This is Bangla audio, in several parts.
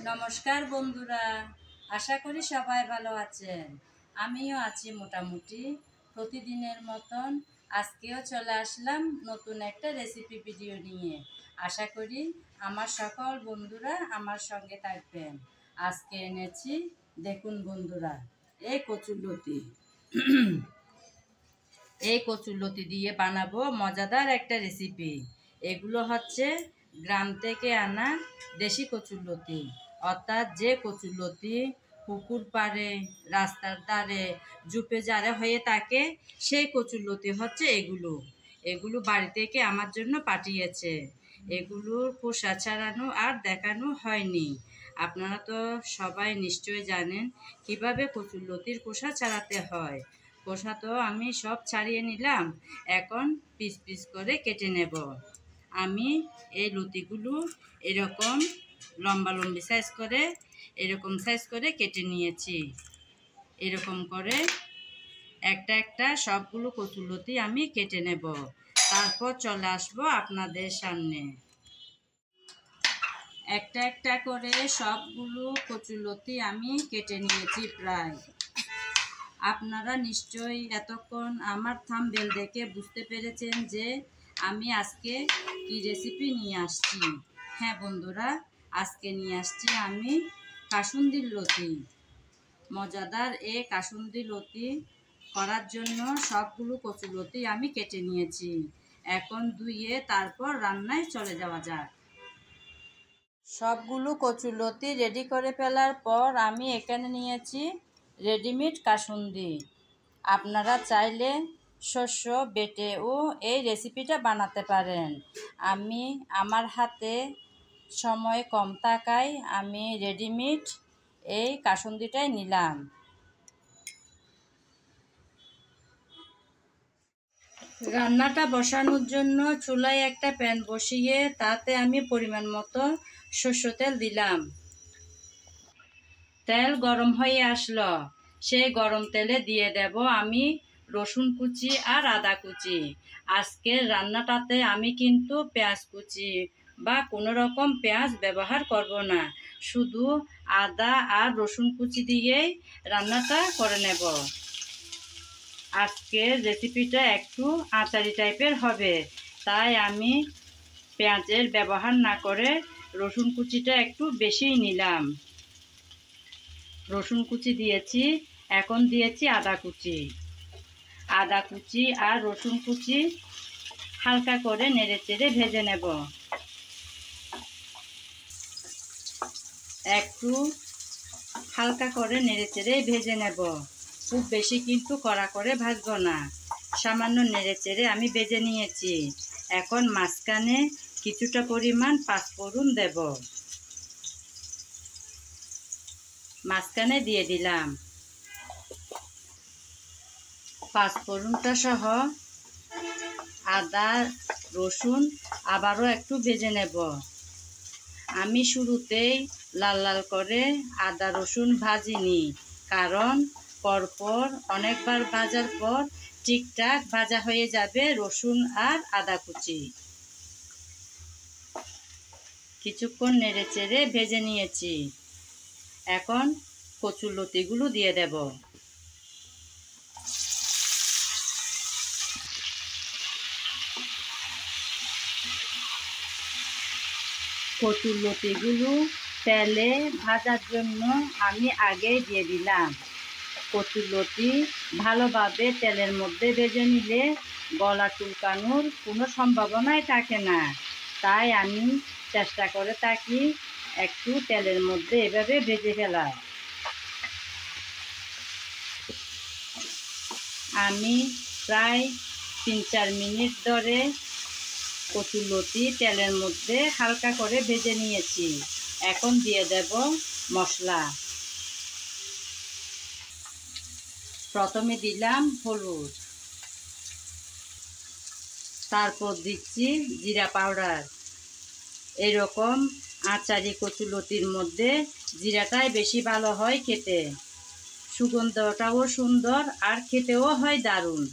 নমস্কার বন্ধুরা, আশা করি সবাই ভালো আছেন। আমিও আছি মোটামুটি। প্রতিদিনের মতন আজকেও চলে আসলাম নতুন একটা রেসিপি ভিডিও নিয়ে। আশা করি আমার সকল বন্ধুরা আমার সঙ্গে থাকবেন। আজকে এনেছি, দেখুন বন্ধুরা, এই কচুরলতি। এই কচুরলতি দিয়ে বানাবো মজাদার একটা রেসিপি। এগুলো হচ্ছে গ্রাম থেকে আনা দেশি কচুরলতি, অর্থাৎ যে কচুরলতি পুকুর পাড়ে, রাস্তার ধারে, ঝোপে ঝাড়ে হয়ে থাকে, সেই কচুরলতি হচ্ছে এগুলো। এগুলো বাড়ি থেকে আমার জন্য পাঠিয়েছে। এগুলোর খোসা ছাড়ানো আর দেখানো হয়নি। আপনারা তো সবাই নিশ্চয়ই জানেন কিভাবে কচুরলতির খোসা ছাড়াতে হয়। খোসা তো আমি সব ছাড়িয়ে নিলাম, এখন পিস পিস করে কেটে নেব। আমি এই লতিগুলো এরকম লম্বি সাইজ করে, এরকম সাইজ করে কেটে নিয়েছি। এরকম করে একটা একটা সবগুলো কচুরলতি আমি কেটে নেব, তারপর চলে আসবো আপনাদের সামনে। একটা একটা করে সবগুলো কচুরলতি আমি কেটে নিয়েছি প্রায়। আপনারা নিশ্চয়ই এতক্ষণ আমার থাম্বনেল দেখে বুঝতে পেরেছেন যে আমি আজকে কি রেসিপি নিয়ে আসছি। হ্যাঁ বন্ধুরা, আজকে নিয়ে আসছি আমি কাসুন্দির লতি। মজাদার এই কাসুন্দি লতি করার জন্য সবগুলো কচুরলতি আমি কেটে নিয়েছি। এখন ধুয়ে তারপর রান্নায় চলে যাওয়া যাক। সবগুলো কচুরলতি রেডি করে ফেলার পর আমি এখানে নিয়েছি রেডিমেড কাসুন্দি। আপনারা চাইলে শস্য বেটেও এই রেসিপিটা বানাতে পারেন। আমি আমার হাতে সময় কম থাকায় আমি রেডিমেড এই কাসুন্দিটাই নিলাম। রান্নাটা বসানোর জন্য চুলায় একটা প্যান বসিয়ে তাতে আমি পরিমাণ মতো সরষের তেল দিলাম। তেল গরম হয়ে আসলো, সেই গরম তেলে দিয়ে দেব আমি রসুন কুচি আর আদা কুচি। আজকের রান্নাটাতে আমি কিন্তু পেঁয়াজ কুচি বা কোনো রকম পেঁয়াজ ব্যবহার করব না, শুধু আদা আর রসুন কুচি দিয়েই রান্নাটা করে নেব। আজকের রেসিপিটা একটু আচারি টাইপের হবে, তাই আমি পেঁয়াজের ব্যবহার না করে রসুন কুচিটা একটু বেশিই নিলাম। রসুন কুচি দিয়েছি, এখন দিয়েছি আদা কুচি। আদা কুচি আর রসুন কুচি হালকা করে নেড়েচেড়ে ভেজে নেব। একটু হালকা করে নেড়েচেড়ে ভেজে নেব, খুব বেশি কিন্তু কড়া করে ভাজবো না। সামান্য নেড়েচেড়ে আমি ভেজে নিয়েছি। এখন মাঝখানে কিছুটা পরিমাণ পাঁচফোড়ন দেব, মাঝখানে দিয়ে দিলাম। পাঁচফোড়নটা সহ আদা রসুন আবারও একটু ভেজে নেব। আমি শুরুতেই লাল লাল করে আদা রসুন ভাজিনি, কারণ পরপর অনেকবার ভাজার পর ঠিকঠাক ভাজা হয়ে যাবে রসুন আর আদা কুচি। কিছুক্ষণ নেড়েচেড়ে ভেজে নিয়েছি, এখন কচুরলতিগুলো দিয়ে দেব। কচুরলতিগুলো তেলে ভাজার জন্য আমি আগেই দিয়ে দিলাম। কচুরলতি ভালোভাবে তেলের মধ্যে ভেজে নিলে গলা চুলকানোর কোনো সম্ভাবনাই থাকে না, তাই আমি চেষ্টা করে থাকি একটু তেলের মধ্যে এভাবে ভেজে ফেলা। আমি প্রায় 3-4 মিনিট ধরে কচুরলতি তেলের মধ্যে হালকা করে ভেজে নিয়েছি। এখন দিয়ে দেব মশলা। প্রথমে দিলাম হলুদ, তারপর দিচ্ছি জিরা পাউডার। এরকম আচারি কচুরলতির মধ্যে জিরাটাই বেশি ভালো হয় খেতে, সুগন্ধটাও সুন্দর আর খেতেও হয় দারুণ।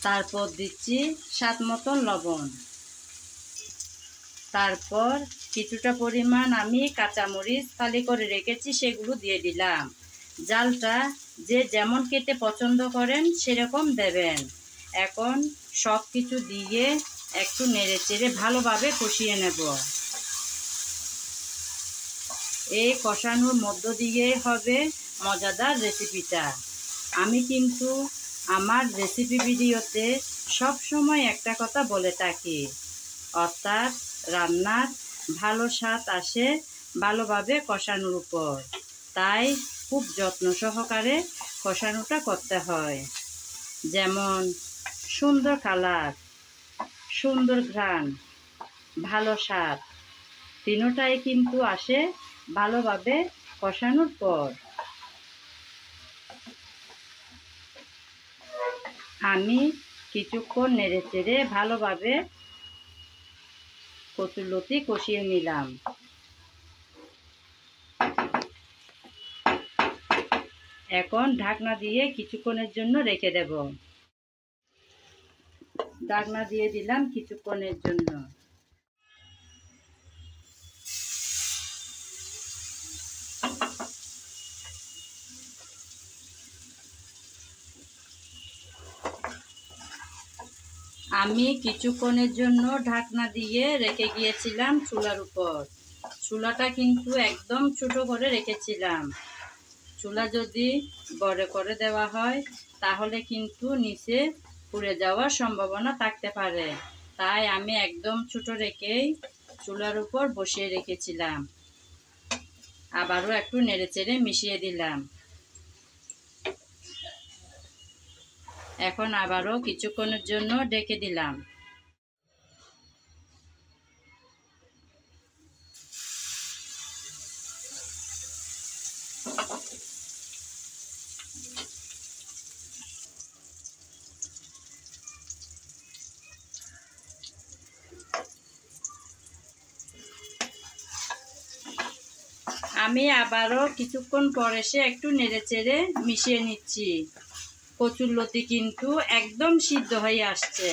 তারপর দিচ্ছি স্বাদ মতো লবণ, তারপর কিছুটা পরিমাণ আমি কাঁচামরিচ ফালি করে রেখেছি, সেগুলো দিয়ে দিলাম। জালটা যে যেমন খেতে পছন্দ করেন সেরকম দেবেন। এখন সব কিছু দিয়ে একটু নেড়েচেড়ে ভালোভাবে কষিয়ে নেব। এই কষানোর মধ্য দিয়ে হবে মজাদার রেসিপিটা। আমি কিন্তু আমার রেসিপি ভিডিওতে সব সময় একটা কথা বলে থাকি, অর্থাৎ রান্নার ভালো স্বাদ আসে ভালোভাবে কষানোর উপর। তাই খুব যত্ন সহকারে কষানোটা করতে হয়। যেমন সুন্দর কালার, সুন্দর ঘ্রাণ, ভালো স্বাদ, তিনোটাই কিন্তু আসে ভালোভাবে কষানোর পর। আমি কিছুক্ষণ নেড়েচেড়ে ভালোভাবে কচুরলতি কষিয়ে নিলাম। এখন ঢাকনা দিয়ে কিছুক্ষণের জন্য রেখে দেব। ঢাকনা দিয়ে দিলাম কিছুক্ষণের জন্য। আমি কিছুক্ষণের জন্য ঢাকনা দিয়ে রেখে গিয়েছিলাম চুলার উপর। চুলাটা কিন্তু একদম ছোট করে রেখেছিলাম। চুলা যদি বড় করে দেওয়া হয় তাহলে কিন্তু নিচে পুড়ে যাওয়ার সম্ভাবনা থাকতে পারে। তাই আমি একদম ছোট রেখেই চুলার উপর বসিয়ে রেখেছিলাম। আবারও একটু নেড়েচেড়ে মিশিয়ে দিলাম। এখন আবারও কিছুক্ষণের জন্য ঢেকে দিলাম। আমি আবারও কিছুক্ষণ পর এসে একটু নেড়েচেড়ে মিশিয়ে নিচ্ছি। কচুরলতি কিন্তু একদম সিদ্ধ হয়ে আসছে।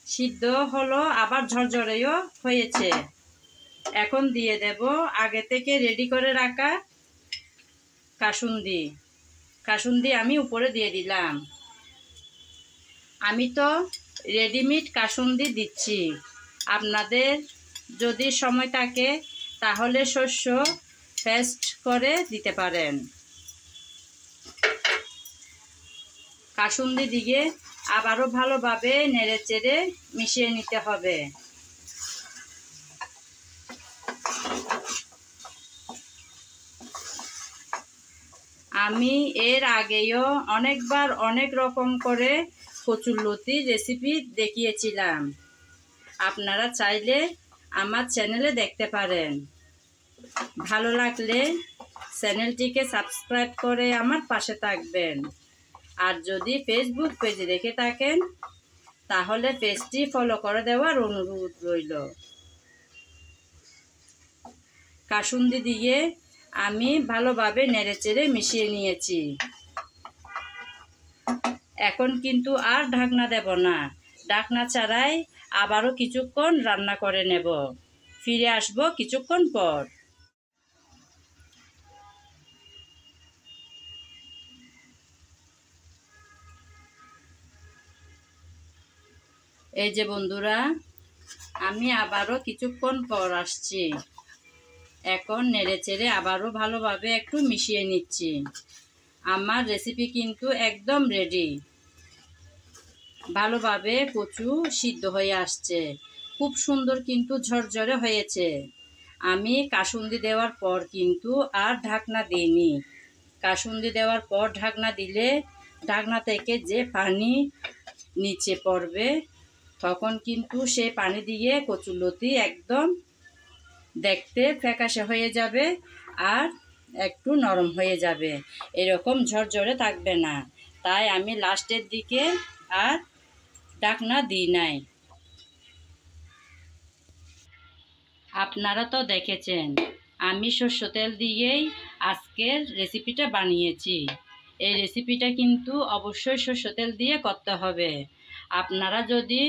সিদ্ধ হলো আবার ঝরঝরেও হয়েছে। এখন দিয়ে দেব আগে থেকে রেডি করে রাখা কাসুন্দি। কাসুন্দি আমি উপরে দিয়ে দিলাম। আমি তো রেডিমেড কাসুন্দি দিচ্ছি। আপনাদের যদি সময় থাকে তাহলে শস্য পেস্ট করে দিতে পারেন। কাসুন্দি দিয়ে আবারও ভালোভাবে নেড়েচেড়ে মিশিয়ে নিতে হবে। আমি এর আগেও অনেকবার অনেক রকম করে কচুরলতি রেসিপি দেখিয়েছিলাম। আপনারা চাইলে আমার চ্যানেলে দেখতে পারেন। ভালো লাগলে চ্যানেলটিকে সাবস্ক্রাইব করে আমার পাশে থাকবেন। আর যদি ফেসবুক পেজে দেখে থাকেন তাহলে পেজটি ফলো করে দেওয়ার অনুরোধ রইল। কাসুন্দি দিয়ে আমি ভালোভাবে নেড়েচেড়ে মিশিয়ে নিয়েছি। এখন কিন্তু আর ঢাকনা দেব না। ঢাকনা ছাড়াই আবারও কিছুক্ষণ রান্না করে নেব। ফিরে আসব কিছুক্ষণ পর। এই যে বন্ধুরা, আমি আবারও কিছুক্ষণ পর আসছি। এখন নেড়েচেড়ে আবারও ভালোভাবে একটু মিশিয়ে নিচ্ছি। আমার রেসিপি কিন্তু একদম রেডি। ভালোভাবে কচু সিদ্ধ হয়ে আসছে। খুব সুন্দর কিন্তু ঝরঝরে হয়েছে। আমি কাসুন্দি দেওয়ার পর কিন্তু আর ঢাকনা দিইনি। কাসুন্দি দেওয়ার পর ঢাকনা দিলে ঢাকনা থেকে যে পানি নিচে পড়বে তখন কিন্তু সেই পানি দিয়ে কচুরলতি একদম দেখতে ফ্যাকাশে হয়ে যাবে আর একটু নরম হয়ে যাবে। এরকম ঝরঝরে থাকবে না। তাই আমি লাস্টের দিকে আর ঢাকনা দিই নাই। আপনারা তো দেখেছেন আমি সরষে তেল দিয়েই আজকের রেসিপিটা বানিয়েছি। এই রেসিপিটা কিন্তু অবশ্যই সরষে তেল দিয়ে করতে হবে। আপনারা যদি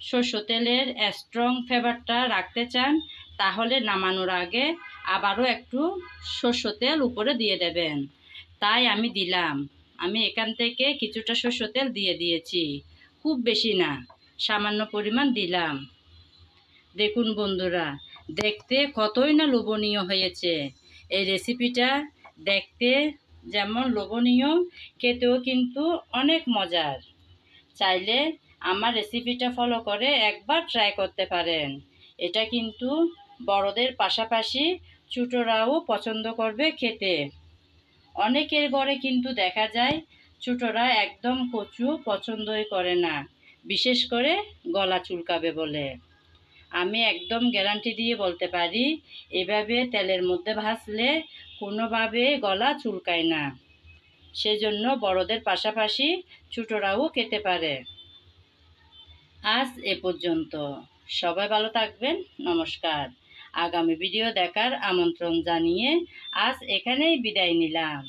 সর্ষ তেলের স্ট্রং ফ্লেভারটা রাখতে চান তাহলে নামানোর আগে আবারও একটু সর্ষ তেল উপরে দিয়ে দেবেন। তাই আমি দিলাম। আমি এখান থেকে কিছুটা সর্ষ তেল দিয়ে দিয়েছি, খুব বেশি না, সামান্য পরিমাণ দিলাম। দেখুন বন্ধুরা, দেখতে কতই না লোভনীয় হয়েছে। এই রেসিপিটা দেখতে যেমন লোভনীয়, খেতেও কিন্তু অনেক মজার। চাইলে আমার রেসিপিটা ফলো করে একবার ট্রাই করতে পারেন। এটা কিন্তু বড়দের পাশাপাশি ছোটরাও পছন্দ করবে খেতে। অনেকের ঘরে কিন্তু দেখা যায় ছোটরা একদম কচু পছন্দই করে না, বিশেষ করে গলা চুলকাবে বলে। আমি একদম গ্যারান্টি দিয়ে বলতে পারি, এভাবে তেলের মধ্যে ভাজলে কোনোভাবে গলা চুলকায় না। সেজন্য বড়দের পাশাপাশি ছোটরাও খেতে পারে। আজ এ পর্যন্ত। সবাই ভালো থাকবেন। নমস্কার। আগামী ভিডিও দেখার আমন্ত্রণ জানিয়ে আজ এখানেই বিদায় নিলাম।